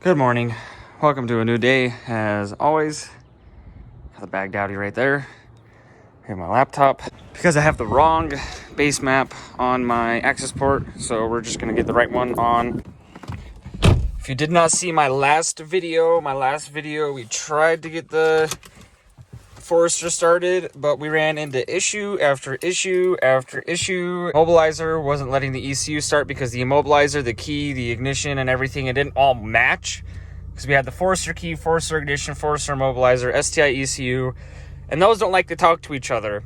Good morning. Welcome to a new day. As always, got the Baghdadi Dowdy right there. Here's my laptop. Because I have the wrong base map on my access port, so we're just gonna get the right one on. If you did not see my last video, we tried to get the Forester started, but we ran into issue after issue after issue. Immobilizer wasn't letting the ECU start because the immobilizer, the key, the ignition, and everything, it didn't all match. Because we had the Forester key, Forester ignition, Forester immobilizer, STI ECU, and those don't like to talk to each other.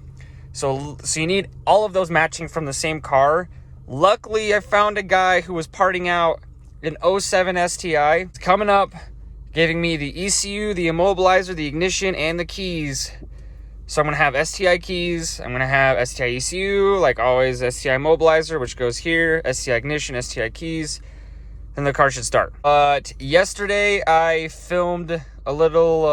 So you need all of those matching from the same car. Luckily, I found a guy who was parting out an 07 STI. It's coming up, giving me the ECU, the immobilizer, the ignition, and the keys. So I'm going to have STI keys. I'm going to have STI ECU, like always, STI immobilizer, which goes here, STI ignition, STI keys, and the car should start. But yesterday, I filmed a little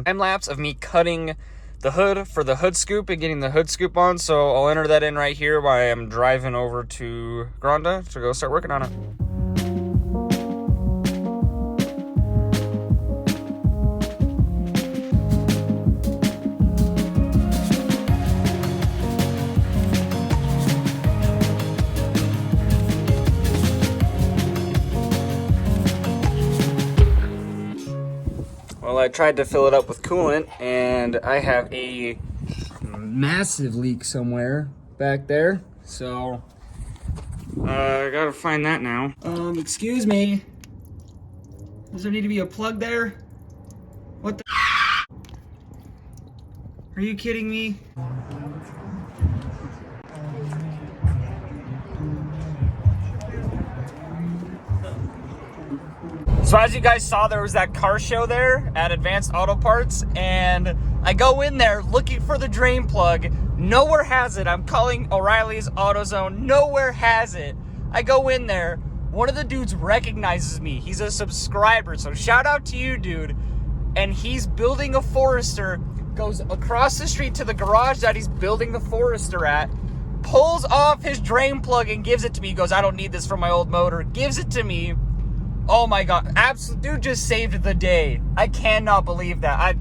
time-lapse of me cutting the hood for the hood scoop and getting the hood scoop on. So I'll enter that in right here while I'm driving over to Gronda to go start working on it. Well, I tried to fill it up with coolant, and I have a massive leak somewhere back there. So, I gotta find that now. Excuse me. Does there need to be a plug there? What the? Are you kidding me? So as you guys saw, there was that car show there at Advanced Auto Parts, and I go in there looking for the drain plug. Nowhere has it. I'm calling O'Reilly's AutoZone. Nowhere has it. I go in there. One of the dudes recognizes me. He's a subscriber, so shout out to you, dude. And he's building a Forester, goes across the street to the garage that he's building the Forester at, pulls off his drain plug and gives it to me. He goes, I don't need this for my old motor. Gives it to me. Oh my God, absolute dude just saved the day. I cannot believe that.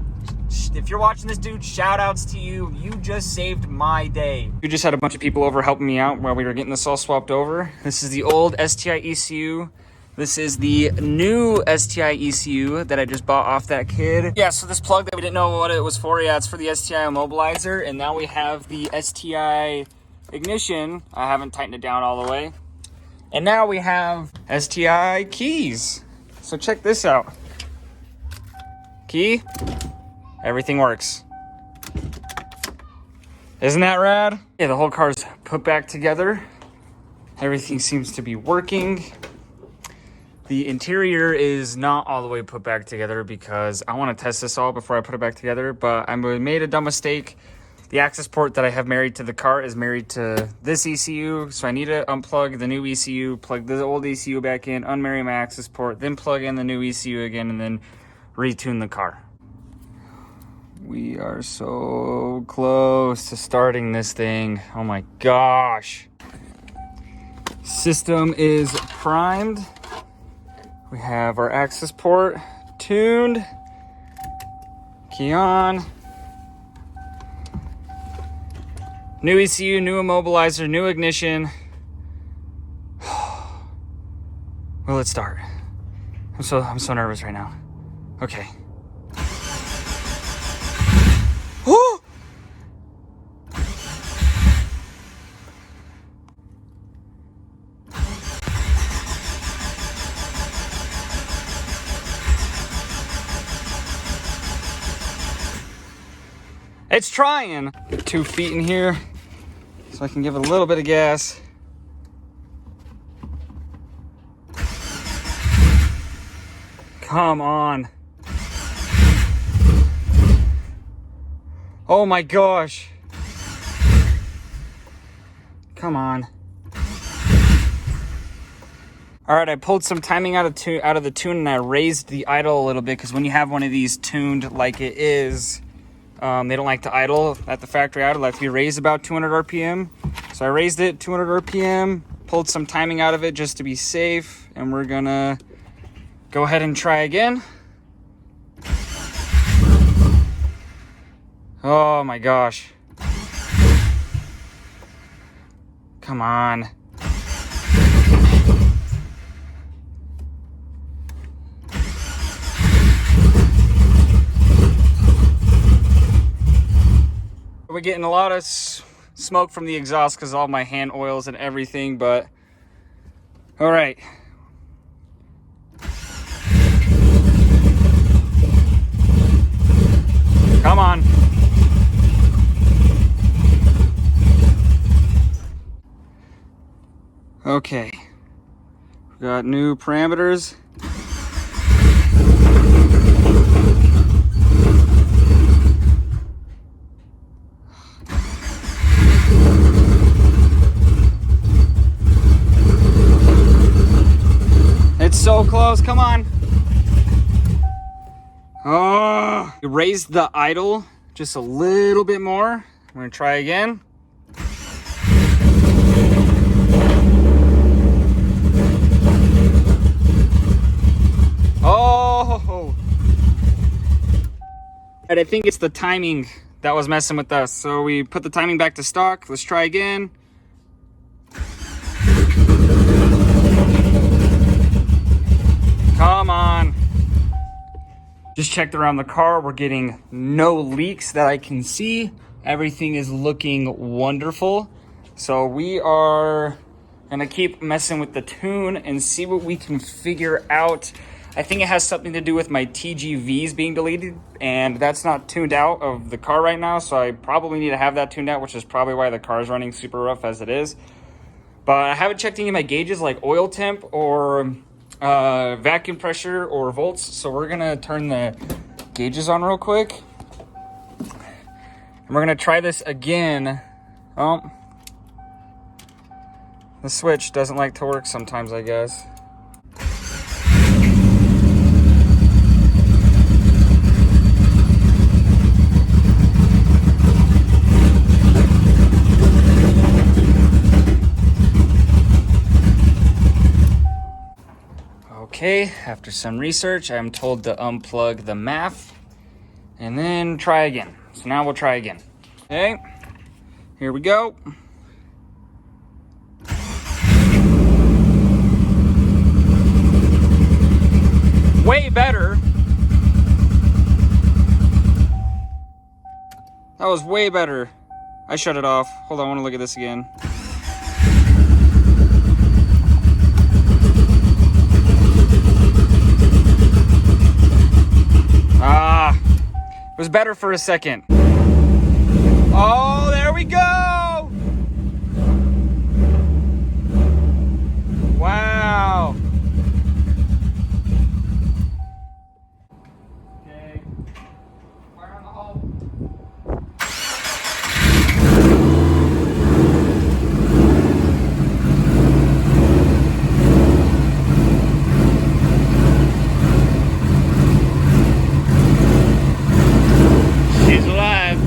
If you're watching this, dude, shout outs to you. You just saved my day. We just had a bunch of people over helping me out while we were getting this all swapped over. This is the old STI ECU. This is the new STI ECU that I just bought off that kid. Yeah, so this plug that we didn't know what it was for, yeah, it's for the STI immobilizer. And now we have the STI ignition. I haven't tightened it down all the way. And now we have STI keys. So check this out. Key, everything works. Isn't that rad? Yeah, the whole car's put back together. Everything seems to be working. The interior is not all the way put back together because I want to test this all before I put it back together, but I made a dumb mistake. The access port that I have married to the car is married to this ECU, so I need to unplug the new ECU, plug the old ECU back in, unmarry my access port, then plug in the new ECU again, and then retune the car. We are so close to starting this thing. Oh my gosh. System is primed. We have our access port tuned. Key on. New ECU, new immobilizer, new ignition. Will it start? I'm so nervous right now. Okay. Oh! It's trying. Get 2 feet in here so I can give it a little bit of gas. Come on. Oh my gosh. Come on. All right, I pulled some timing out of the tune and I raised the idle a little bit because when you have one of these tuned like it is, they don't like to idle at the factory idle. It likes to be raised about 200 RPM. So I raised it 200 RPM, pulled some timing out of it just to be safe, and we're gonna go ahead and try again. Oh my gosh. Come on. We're getting a lot of smoke from the exhaust because all my hand oils and everything, but all right. Come on. Okay. We got new parameters. It's so close, come on. Oh, raise the idle just a little bit more. We're gonna try again. Oh, and I think it's the timing that was messing with us. So we put the timing back to stock. Let's try again. Come on. Just checked around the car. We're getting no leaks that I can see. Everything is looking wonderful. So we are gonna keep messing with the tune and see what we can figure out. I think it has something to do with my TGVs being deleted, and that's not tuned out of the car right now. So I probably need to have that tuned out, which is probably why the car is running super rough as it is. But I haven't checked any of my gauges like oil temp or vacuum pressure or volts, so we're gonna turn the gauges on real quick and we're gonna try this again. Oh, the switch doesn't like to work sometimes, I guess. Okay, after some research, I'm told to unplug the MAF and then try again. So now we'll try again. Okay, here we go. Way better. That was way better. I shut it off. Hold on, I want to look at this again. It was better for a second. Oh, there we go! Wow. Okay. Fire on the hull. She's alive.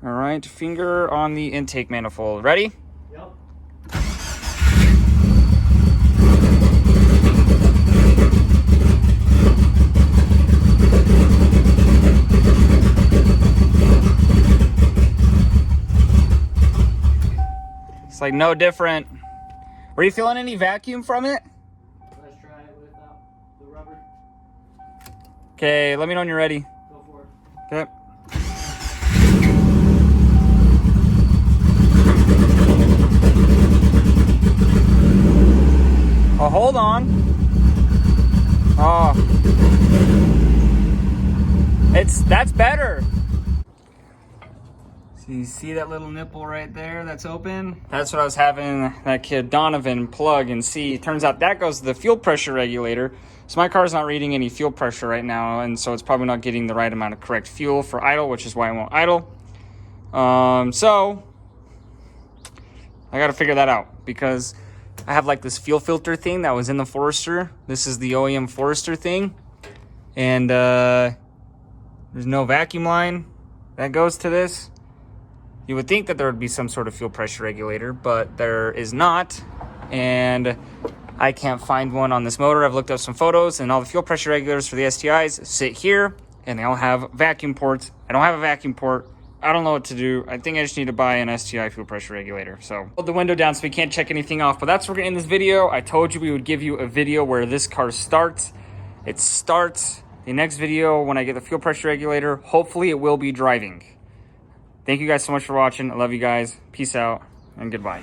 All right, finger on the intake manifold. Ready? Yep. It's like no different. Were you feeling any vacuum from it? Let's try it without the rubber. Okay, let me know when you're ready. Go for it. Okay. Oh, hold on. Oh. That's better. So you see that little nipple right there that's open? That's what I was having that kid Donovan plug and see. Turns out that goes to the fuel pressure regulator. So my car's not reading any fuel pressure right now, and so it's probably not getting the right amount of correct fuel for idle, which is why I won't idle. So I got to figure that out because I have like this fuel filter thing that was in the Forester. This is the OEM Forester thing. And there's no vacuum line that goes to this. You would think that there would be some sort of fuel pressure regulator, but there is not. And I can't find one on this motor. I've looked up some photos, and all the fuel pressure regulators for the STIs sit here, and they all have vacuum ports. I don't have a vacuum port. I don't know what to do. I think I just need to buy an STI fuel pressure regulator. So hold the window down so we can't check anything off. But that's where we're gonna end this video. I told you we would give you a video where this car starts. It starts. The next video, when I get the fuel pressure regulator, hopefully it will be driving. Thank you guys so much for watching. I love you guys. Peace out and goodbye.